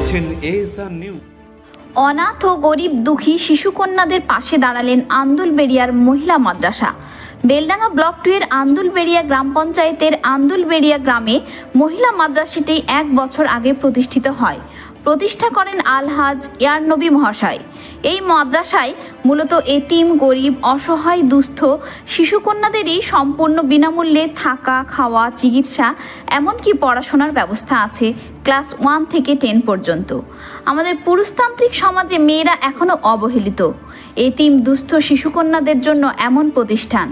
দেখছেন ASR news. অনাথ ও গরিব দুঃখী শিশুকন্যাদের পাশে দাঁড়ালেন আন্দুলবেড়িয়ার মহিলা মাদ্রাসা। বেলডাঙ্গা ব্লক 2 এর আন্দুলবেড়িয়া গ্রাম পঞ্চায়েতের আন্দুলবেড়িয়া গ্রামে মহিলা মাদ্রাসাটি 1 বছর আগে প্রতিষ্ঠিত হয়। প্রতিষ্ঠা করেন আলহাজ ইয়ার নবী মহাশয়। এই মাদ্রাসায় মূলত এতিম, গরিব, অসহায়, দুস্থ শিশুকন্যাদেরই সম্পূর্ণ বিনামূল্যে থাকা, খাওয়া, চিকিৎসা, এমনকি পড়াশোনার ব্যবস্থা আছে ক্লাস 1 থেকে 10 পর্যন্ত। আমাদের পুরুষতান্ত্রিক সমাজে মেয়েরা এখনও অবহেলিত। এতিম, দুস্থ শিশুকন্যাদের জন্য এমন প্রতিষ্ঠান,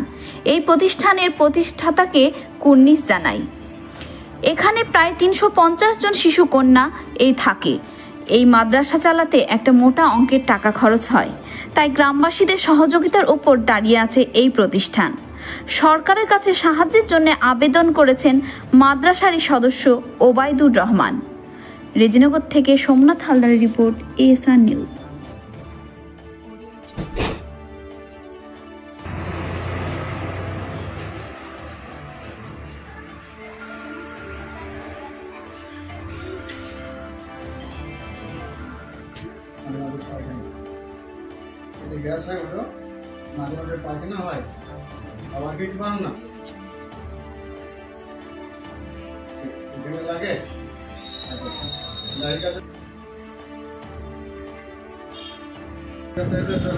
এই প্রতিষ্ঠানের প্রতিষ্ঠাতাকে কুর্নিশ জানাই। এখানে প্রায় 350 জন শিশুকন্যা থাকে। এই মাদ্রাসা চালাতে একটা মোটা অঙ্কের টাকা খরচ হয়, তাই গ্রামবাসীদের সহযোগিতার উপর দাঁড়িয়ে আছে এই প্রতিষ্ঠান। সরকারের কাছে সাহায্যের জন্য আবেদন করেছেন মাদ্রাসারই সদস্য ওবায়দুর রহমান। রেজিনগর থেকে সোমনাথ হালদারের রিপোর্ট, এএসআর নিউজ। গ্যাস হয় ওটা মাঝে মাঝে পায়খানা হয়, আবার কিছু পান না লাগে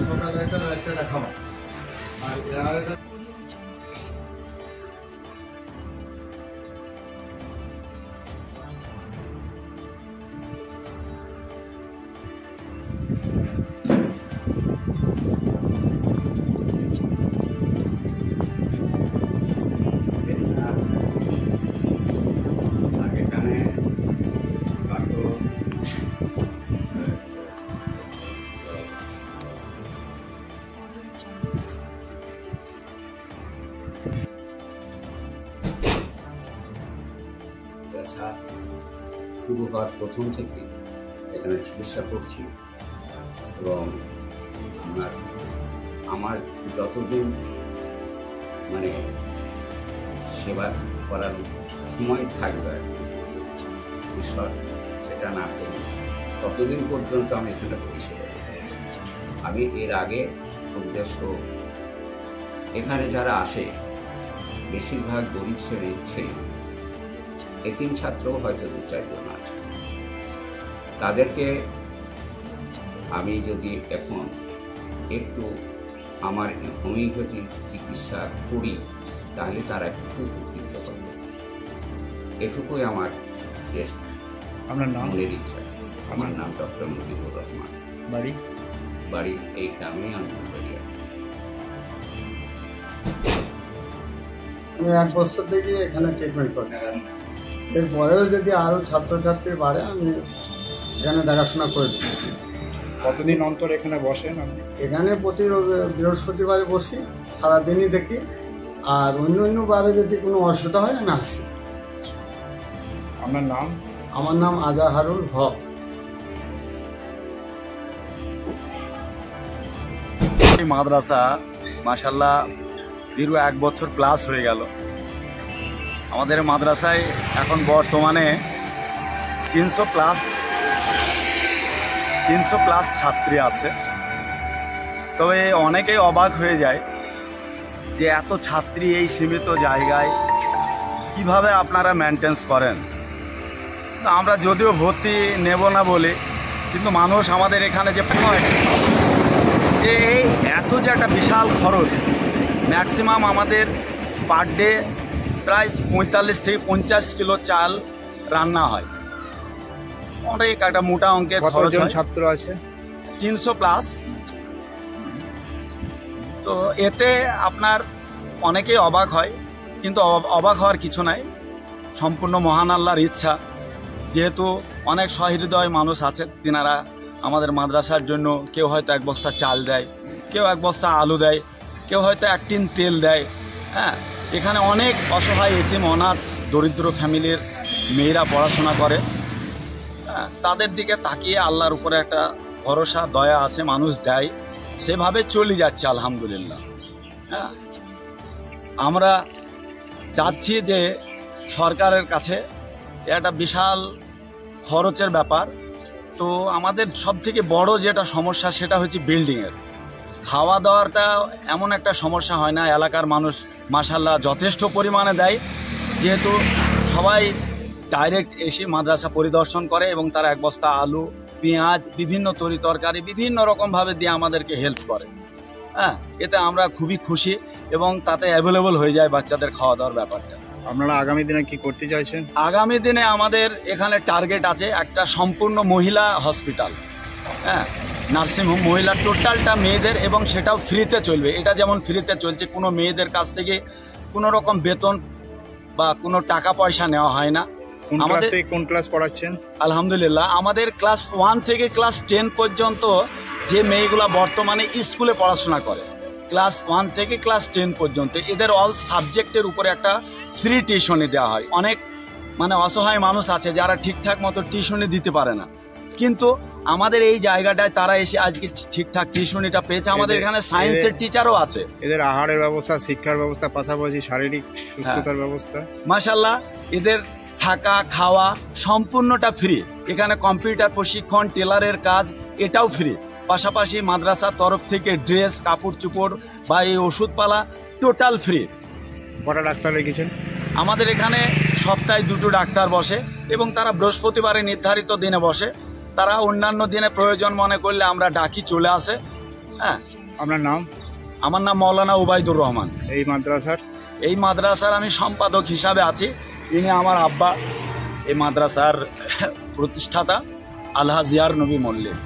সকালে একটা রাত্রে খাবার আর শুরু হওয়ার প্রথম থেকে এখানে চিকিৎসা করছি এবং আমার যতদিন সেবা করার সময় থাকবে ঈশ্বর সেটা না করি ততদিন পর্যন্ত আমি এখানে পরিষেবা আমি এর আগে উদ্দেশ্য এখানে যারা আসে বেশিরভাগ গরিব শ্রেণীর ছেলে, এতিম ছাত্রও হয়তো 2-4 জন আছে। তাদেরকে আমি যদি এখন একটু আমার হোমিওপ্যাথি চিকিৎসা করি তাহলে তারা একটু উপকৃত হবে, এটুকুই আমার চেষ্টা। আপনার নাম? মনের ইচ্ছা। আমার নাম ডক্টর মুজিবুর রহমান। বাড়ি এই গ্রামেই আন্দুলবেড়িয়া। আমি 1 বছর থেকে এখানে ট্রিটমেন্ট করি। এরপরেও যদি আরও ছাত্রছাত্রী বাড়ে আমি এখানে দেখাশোনা করে দিই। কতদিন অন্তর এখানে বসেন আপনি? এখানে প্রতি বৃহস্পতিবারে বসি, সারাদিনই দেখি, আর অন্য বারে যদি কোনো অসুবিধা হয় আমি আসছি। আপনার নাম? আমার নাম আজাহারুল হক। মাদ্রাসা মাশাআল্লাহ দীর্ঘ 1 বছর প্লাস হয়ে গেল। আমাদের মাদ্রাসায় এখন বর্তমানে 300 প্লাস ছাত্রী আছে। তবে অনেকেই অবাক হয়ে যায় যে এত ছাত্রী এই সীমিত জায়গায় কিভাবে আপনারা মেনটেন্স করেন। তো আমরা যদিও ভর্তি নেব না বলি, কিন্তু মানুষ আমাদের এখানে যে এই এত যে একটা বিশাল খরচ, ম্যাক্সিমাম আমাদের পার ডে প্রায় 45 থেকে 50 কিলো চাল রান্না হয়। অনেক একটা মোটা অঙ্কের খরচ। ছাত্র আছে? 300 প্লাস। তো এতে আপনার অনেকেই অবাক হয়, কিন্তু অবাক হওয়ার কিছু নাই। সম্পূর্ণ মহান আল্লাহর ইচ্ছা। যেহেতু অনেক সহৃদয় মানুষ আছে, তিনারা আমাদের মাদ্রাসার জন্য কেউ হয়তো 1 বস্তা চাল দেয়, কেউ 1 বস্তা আলু দেয়, কেউ হয়তো 1 টিন তেল দেয়। হ্যাঁ, এখানে অনেক অসহায়, এতিম, অনাথ, দরিদ্র ফ্যামিলির মেয়েরা পড়াশোনা করে। তাদের দিকে তাকিয়ে আল্লাহর উপরে একটা ভরসা, দয়া আছে, মানুষ দেয়, সেভাবে চলে যাচ্ছে আলহামদুলিল্লাহ। হ্যাঁ, আমরা চাচ্ছি যে সরকারের কাছে একটা বিশাল খরচের ব্যাপার, তো আমাদের সব থেকে বড় যেটা সমস্যা সেটা হচ্ছে বিল্ডিংয়ের। খাওয়া দাওয়াটা এমন একটা সমস্যা হয় না, এলাকার মানুষ মাশাআল্লাহ যথেষ্ট পরিমাণে দেয়, যেহেতু সবাই ডাইরেক্ট এসে মাদ্রাসা পরিদর্শন করে এবং তারা এক বস্তা আলু, পেঁয়াজ, বিভিন্ন তরি তরকারি বিভিন্ন রকমভাবে দিয়ে আমাদেরকে হেল্প করে। হ্যাঁ, এতে আমরা খুবই খুশি এবং তাতে অ্যাভেলেবল হয়ে যায় বাচ্চাদের খাওয়া দাওয়ার ব্যাপারটা। আপনারা আগামী দিনে কি করতে চাইছেন? আগামী দিনে আমাদের এখানে টার্গেট আছে একটা সম্পূর্ণ মহিলা হসপিটাল, হ্যাঁ, নার্সিংহোম, মহিলা টোটালটা মেয়েদের, এবং সেটাও ফ্রিতে চলবে। এটা যেমন ফ্রিতে চলছে, কোনো মেয়েদের কাছ থেকে কোনো রকম বেতন বা কোনো টাকা পয়সা নেওয়া হয় না। কোন ক্লাস পড়াচ্ছেন? আলহামদুলিল্লাহ, আমাদের ক্লাস 1 থেকে ক্লাস 10 পর্যন্ত যে মেয়েগুলা বর্তমানে স্কুলে পড়াশোনা করে, ক্লাস 1 থেকে ক্লাস 10 পর্যন্ত এদের অল সাবজেক্টের উপরে একটা ফ্রি টিউশনি দেওয়া হয়। অনেক অসহায় মানুষ আছে যারা ঠিকঠাক মতো টিউশনি দিতে পারে না, কিন্তু আমাদের এই জায়গাটায় তারা এসে আজকে ঠিকঠাক টিউশনিটা পেয়েছে। আমাদের এখানে সায়েন্সের টিচারও আছে। এদের আহারের ব্যবস্থা, শিক্ষার ব্যবস্থা, পাশাপাশি শারীরিক সুস্থতার ব্যবস্থা, মাশাআল্লাহ এদের থাকা খাওয়া সম্পূর্ণটা ফ্রি। এখানে কম্পিউটার প্রশিক্ষণ, টেলারের কাজ এটাও ফ্রি। পাশাপাশি মাদ্রাসার তরফ থেকে ড্রেস, কাপড় চোপড় বা এই ওষুধপালা টোটাল ফ্রি। কটা ডাক্তার রেখেছেন? আমাদের এখানে সপ্তাহে 2টো ডাক্তার বসে এবং তারা বৃহস্পতিবারে নির্ধারিত দিনে বসে। তারা অন্যান্য দিনে প্রয়োজন মনে করলে আমরা ডাকি, চলে আসে। হ্যাঁ, আপনার নাম? আমার নাম মাওলানা উবাইদুর রহমান। এই মাদ্রাসার আমি সম্পাদক হিসাবে আছি। ইনি আমার আব্বা, এই মাদ্রাসার প্রতিষ্ঠাতা আলহাজ ইয়ার নবী মল্লিক।